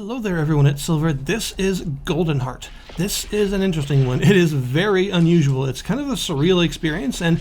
Hello there everyone, it's Silver. This is Goldenheart. This is an interesting one. It is very unusual. It's kind of a surreal experience, and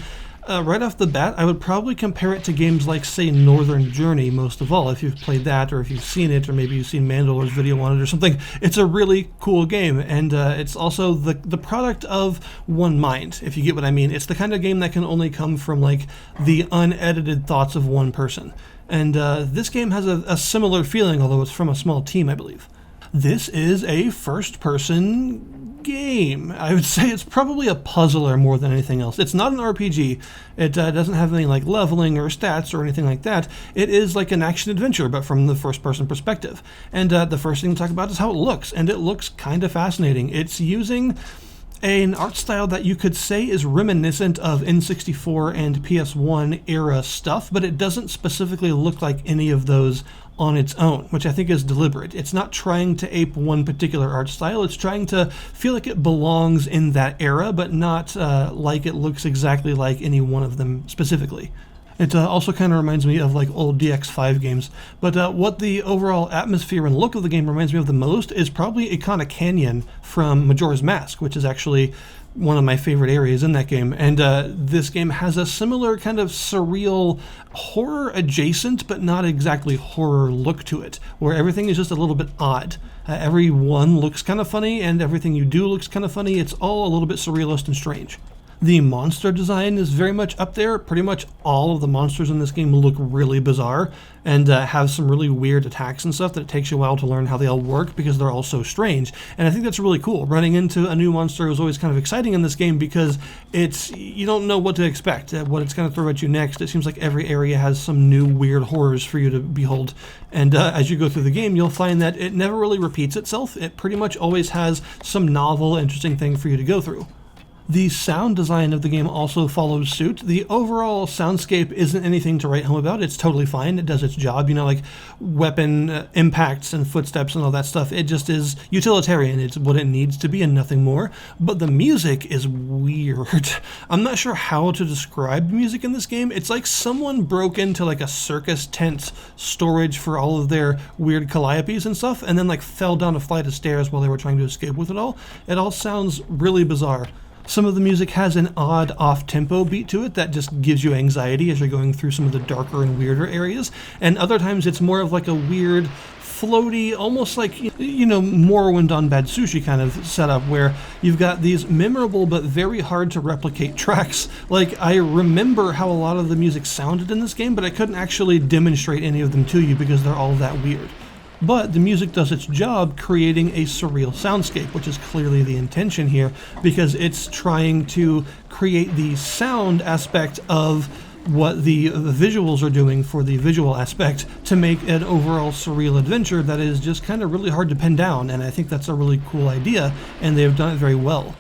right off the bat I would probably compare it to games like, say, Northern Journey most of all. If you've played that, or if you've seen it, or maybe you've seen Mandalor's video on it or something, it's a really cool game, and it's also the product of one mind, if you get what I mean. It's the kind of game that can only come from like the unedited thoughts of one person. And this game has a similar feeling, although it's from a small team, I believe. This is a first-person game. I would say it's probably a puzzler more than anything else. It's not an RPG. It doesn't have any like leveling or stats or anything like that. It is like an action-adventure, but from the first-person perspective. And the first thing to talk about is how it looks, and it looks kind of fascinating. It's using an art style that you could say is reminiscent of N64 and PS1 era stuff, but it doesn't specifically look like any of those on its own, which I think is deliberate. It's not trying to ape one particular art style, it's trying to feel like it belongs in that era, but not like it looks exactly like any one of them specifically. It also kind of reminds me of like old DX5 games, but what the overall atmosphere and look of the game reminds me of the most is probably Ikana Canyon from Majora's Mask, which is actually one of my favorite areas in that game. And this game has a similar kind of surreal, horror adjacent, but not exactly horror look to it, where everything is just a little bit odd. Everyone looks kind of funny, and everything you do looks kind of funny. It's all a little bit surrealist and strange. The monster design is very much up there. Pretty much all of the monsters in this game look really bizarre and have some really weird attacks and stuff that it takes you a while to learn how they all work because they're all so strange. And I think that's really cool. Running into a new monster is always kind of exciting in this game because you don't know what to expect, what it's going to throw at you next. It seems like every area has some new weird horrors for you to behold. And as you go through the game, you'll find that it never really repeats itself. It pretty much always has some novel, interesting thing for you to go through. The sound design of the game also follows suit. The overall soundscape isn't anything to write home about. It's totally fine. It does its job. You know, like weapon impacts and footsteps and all that stuff. It just is utilitarian. It's what it needs to be and nothing more. But the music is weird. I'm not sure how to describe the music in this game. It's like someone broke into like a circus tent storage for all of their weird calliopes and stuff, and then like fell down a flight of stairs while they were trying to escape with it all. It all sounds really bizarre. Some of the music has an odd off-tempo beat to it that just gives you anxiety as you're going through some of the darker and weirder areas, and other times it's more of like a weird, floaty, almost like, you know, Morrowind on Bad Sushi kind of setup where you've got these memorable but very hard to replicate tracks. Like, I remember how a lot of the music sounded in this game, but I couldn't actually demonstrate any of them to you because they're all that weird. But the music does its job creating a surreal soundscape, which is clearly the intention here, because it's trying to create the sound aspect of what the visuals are doing for the visual aspect to make an overall surreal adventure that is just kind of really hard to pin down, and I think that's a really cool idea, and they've done it very well.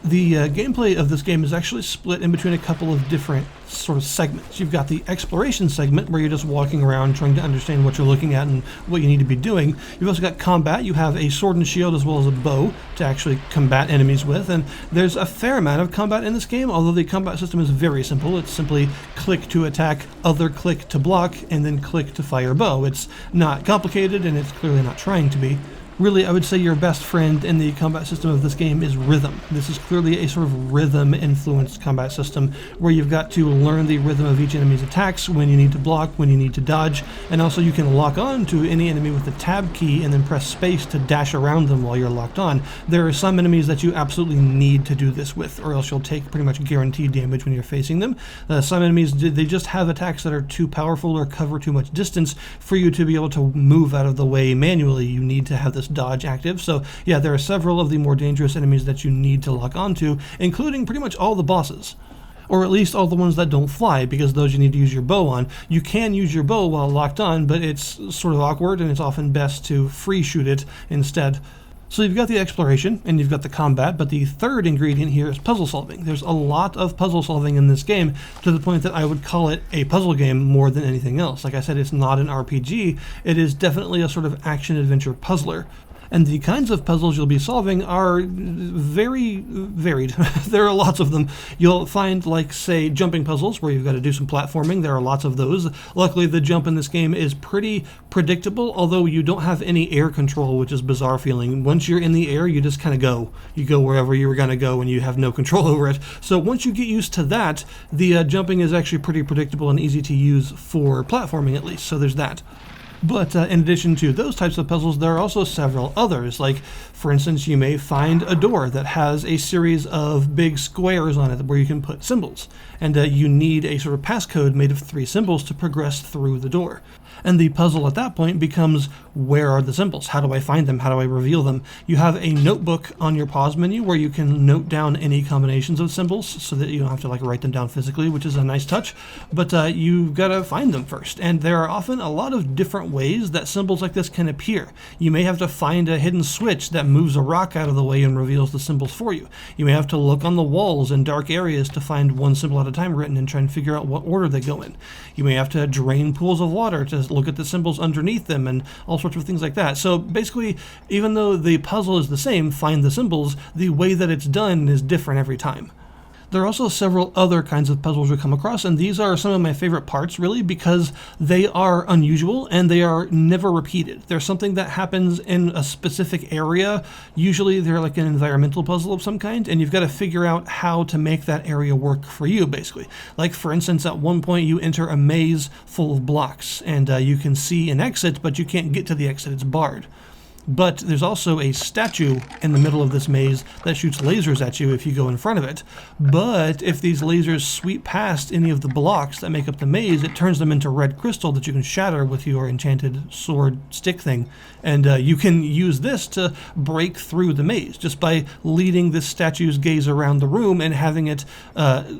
The gameplay of this game is actually split in between a couple of different sort of segments. You've got the exploration segment where you're just walking around trying to understand what you're looking at and what you need to be doing. You've also got combat. You have a sword and shield as well as a bow to actually combat enemies with, and there's a fair amount of combat in this game, although the combat system is very simple. It's simply click to attack, other click to block, and then click to fire bow. It's not complicated, and it's clearly not trying to be. Really, I would say your best friend in the combat system of this game is rhythm. This is clearly a sort of rhythm-influenced combat system where you've got to learn the rhythm of each enemy's attacks, when you need to block, when you need to dodge, and also you can lock on to any enemy with the tab key and then press space to dash around them while you're locked on. There are some enemies that you absolutely need to do this with, or else you'll take pretty much guaranteed damage when you're facing them. Some enemies, they just have attacks that are too powerful or cover too much distance for you to be able to move out of the way manually. You need to have this dodge active. So yeah, there are several of the more dangerous enemies that you need to lock onto, including pretty much all the bosses. Or at least all the ones that don't fly, because those you need to use your bow on. You can use your bow while locked on, but it's sort of awkward and it's often best to free shoot it instead. So you've got the exploration and you've got the combat, but the third ingredient here is puzzle solving. There's a lot of puzzle solving in this game to the point that I would call it a puzzle game more than anything else. Like I said, it's not an RPG. It is definitely a sort of action-adventure puzzler. And the kinds of puzzles you'll be solving are very varied. There are lots of them. You'll find, like, say, jumping puzzles where you've got to do some platforming. There are lots of those. Luckily, the jump in this game is pretty predictable, although you don't have any air control, which is bizarre feeling. Once you're in the air, you just kind of go. You go wherever you were going to go and you have no control over it. So once you get used to that, the jumping is actually pretty predictable and easy to use for platforming, at least. So there's that. But in addition to those types of puzzles, there are also several others. Like, for instance, you may find a door that has a series of big squares on it where you can put symbols. And you need a sort of passcode made of 3 symbols to progress through the door. And the puzzle at that point becomes, where are the symbols? How do I find them? How do I reveal them? You have a notebook on your pause menu where you can note down any combinations of symbols so that you don't have to write them down physically, which is a nice touch. But you've got to find them first. And there are often a lot of different ways that symbols like this can appear. You may have to find a hidden switch that moves a rock out of the way and reveals the symbols for you. You may have to look on the walls in dark areas to find one symbol at a time written and try and figure out what order they go in. You may have to drain pools of water to look at the symbols underneath them and all sorts of things like that. So basically, even though the puzzle is the same, find the symbols, the way that it's done is different every time. There are also several other kinds of puzzles we come across, and these are some of my favorite parts, really, because they are unusual and they are never repeated. There's something that happens in a specific area. Usually they're like an environmental puzzle of some kind, and you've got to figure out how to make that area work for you, basically. Like, for instance, at one point you enter a maze full of blocks, and you can see an exit, but you can't get to the exit. It's barred. But there's also a statue in the middle of this maze that shoots lasers at you if you go in front of it. But if these lasers sweep past any of the blocks that make up the maze, it turns them into red crystal that you can shatter with your enchanted sword stick thing. And you can use this to break through the maze just by leading this statue's gaze around the room and having it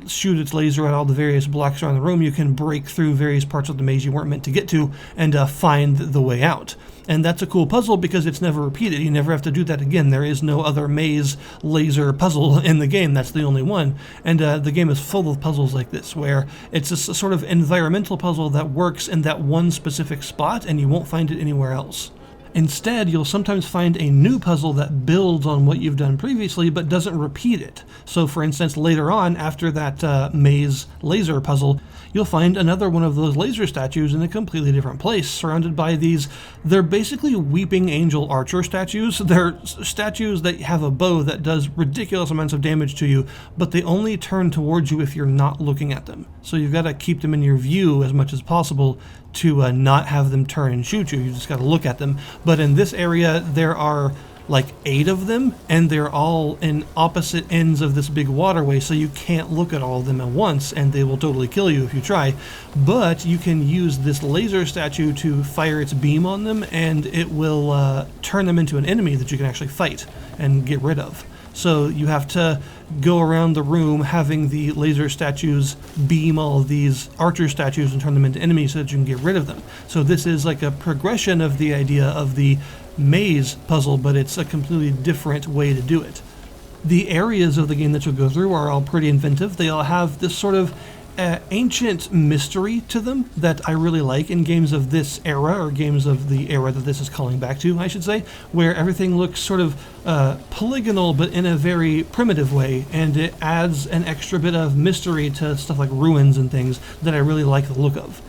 shoot its laser at all the various blocks around the room. You can break through various parts of the maze you weren't meant to get to and find the way out. And that's a cool puzzle because it's never repeated. You never have to do that again. There is no other maze laser puzzle in the game. That's the only one. And the game is full of puzzles like this, where it's a sort of environmental puzzle that works in that one specific spot, and you won't find it anywhere else. Instead, you'll sometimes find a new puzzle that builds on what you've done previously, but doesn't repeat it. So, for instance, later on, after that maze laser puzzle, you'll find another one of those laser statues in a completely different place, surrounded by they're basically weeping angel archer statues. They're statues that have a bow that does ridiculous amounts of damage to you, but they only turn towards you if you're not looking at them. So you've got to keep them in your view as much as possible to not have them turn and shoot you. You just got to look at them. But in this area, there are like 8 of them, and they're all in opposite ends of this big waterway, so you can't look at all of them at once, and they will totally kill you if you try. But you can use this laser statue to fire its beam on them, and it will turn them into an enemy that you can actually fight and get rid of. So you have to go around the room having the laser statues beam all of these archer statues and turn them into enemies so that you can get rid of them. So this is like a progression of the idea of the maze puzzle, but it's a completely different way to do it. The areas of the game that you'll go through are all pretty inventive. They all have this sort of ancient mystery to them that I really like in games of this era, or games of the era that this is calling back to, I should say, where everything looks sort of polygonal but in a very primitive way, and it adds an extra bit of mystery to stuff like ruins and things that I really like the look of.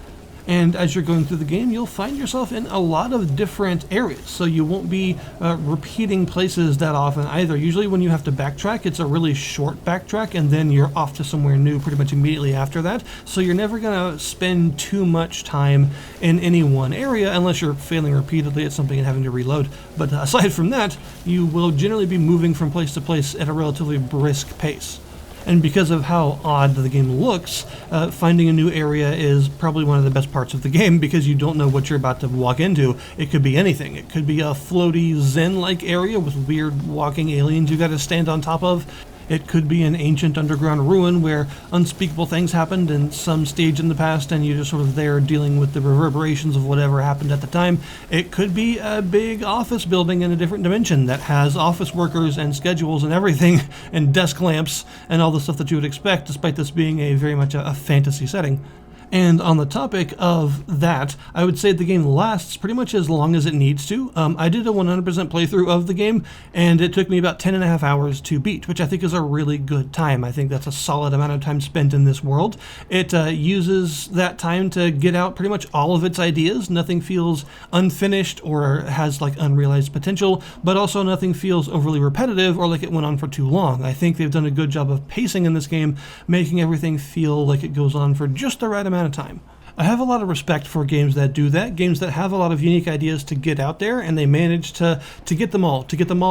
And as you're going through the game, you'll find yourself in a lot of different areas, so you won't be repeating places that often either. Usually when you have to backtrack, it's a really short backtrack, and then you're off to somewhere new pretty much immediately after that, so you're never going to spend too much time in any one area unless you're failing repeatedly at something and having to reload. But aside from that, you will generally be moving from place to place at a relatively brisk pace. And because of how odd the game looks, finding a new area is probably one of the best parts of the game, because you don't know what you're about to walk into. It could be anything. It could be a floaty Zen-like area with weird walking aliens you got to stand on top of. It could be an ancient underground ruin where unspeakable things happened in some stage in the past, and you're just sort of there dealing with the reverberations of whatever happened at the time. It could be a big office building in a different dimension that has office workers and schedules and everything, and desk lamps and all the stuff that you would expect, despite this being a very much a fantasy setting. And on the topic of that, I would say the game lasts pretty much as long as it needs to. I did a 100% playthrough of the game, and it took me about 10.5 hours to beat, which I think is a really good time. I think that's a solid amount of time spent in this world. It uses that time to get out pretty much all of its ideas. Nothing feels unfinished or has like unrealized potential, but also nothing feels overly repetitive or like it went on for too long. I think they've done a good job of pacing in this game, making everything feel like it goes on for just the right amount of time. I have a lot of respect for games that do that, games that have a lot of unique ideas to get out there, and they manage to get them all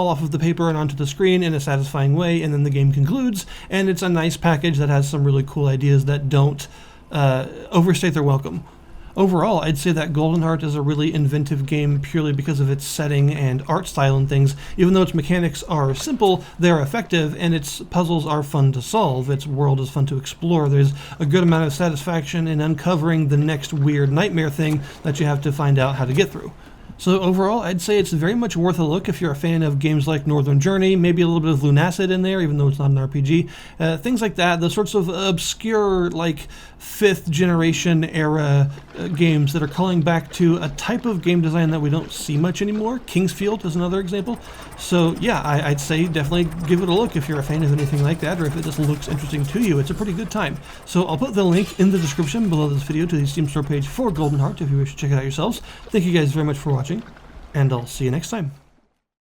off of the paper and onto the screen in a satisfying way, and then the game concludes, and it's a nice package that has some really cool ideas that don't overstate their welcome. Overall, I'd say that Goldenheart is a really inventive game purely because of its setting and art style and things. Even though its mechanics are simple, they're effective, and its puzzles are fun to solve. Its world is fun to explore. There's a good amount of satisfaction in uncovering the next weird nightmare thing that you have to find out how to get through. So overall, I'd say it's very much worth a look if you're a fan of games like Northern Journey, maybe a little bit of Lunacid in there, even though it's not an RPG. Things like that, the sorts of obscure, like, 5th generation era games that are calling back to a type of game design that we don't see much anymore. Kingsfield is another example. So yeah, I'd say definitely give it a look if you're a fan of anything like that, or if it just looks interesting to you. It's a pretty good time. So I'll put the link in the description below this video to the Steam store page for Goldenheart if you wish to check it out yourselves. Thank you guys very much for watching, and I'll see you next time.